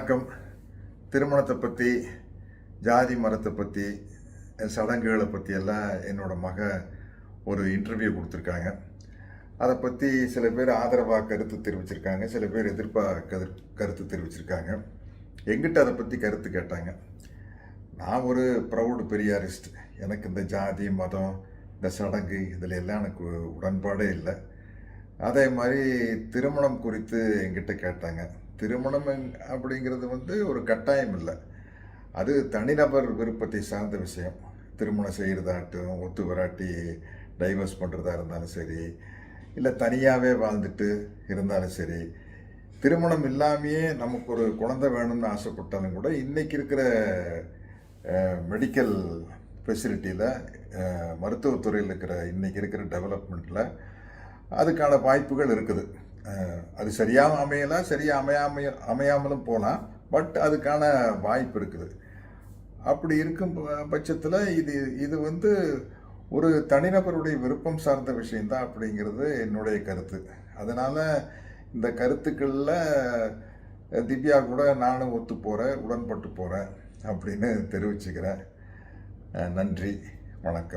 வணக்கம். திருமணத்தை பற்றி, ஜாதி மதத்தை பற்றி, சடங்குகளை பற்றி எல்லாம் என்னோட மக ஒரு இன்டர்வியூ கொடுத்துருக்காங்க. அதை பற்றி சில பேர் ஆதரவாக கருத்து தெரிவிச்சிருக்காங்க, சில பேர் எதிர்ப்பாக கருத்து தெரிவிச்சிருக்காங்க. எங்கிட்ட அதை பற்றி கருத்து கேட்டாங்க. நான் ஒரு ப்ரௌடு பெரியாரிஸ்ட். எனக்கு இந்த ஜாதி மதம், இந்த சடங்கு இதில் எல்லாம் எனக்கு உடன்பாடே இல்லை. அதே மாதிரி திருமணம் குறித்து எங்கிட்ட கேட்டாங்க. திருமணம் அப்படிங்கிறது ஒரு கட்டாயம் இல்லை, அது தனிநபர் விருப்பத்தை சார்ந்த விஷயம். திருமணம் செய்கிறதாட்டும், ஒத்து வராட்டி டைவர்ஸ் பண்ணுறதா இருந்தாலும் சரி, இல்லை தனியாகவே வாழ்ந்துட்டு இருந்தாலும் சரி, திருமணம் இல்லாமையே நமக்கு ஒரு குழந்தை வேணும்னு ஆசைப்பட்டாலும் கூட இன்றைக்கி இருக்கிற மெடிக்கல் ஃபெசிலிட்டியில், மருத்துவத்துறையில் இன்றைக்கி இருக்கிற டெவலப்மெண்ட்டில் அதுக்கான வாய்ப்புகள் இருக்குது. அது சரியாக அமையலாம், சரியாக அமையாமலும் போகலாம், பட் அதுக்கான வாய்ப்பு இருக்குது. அப்படி இருக்கும் பட்சத்தில் இது ஒரு தனிநபருடைய விருப்பம் சார்ந்த விஷயந்தான் அப்படிங்கிறது என்னுடைய கருத்து. அதனால் இந்த கருத்துக்களில் திவ்யா கூட நானும் ஒத்து போகிறேன், உடன்பட்டு போகிறேன் அப்படின்னு தெரிவிச்சுக்கிறேன். நன்றி, வணக்கம்.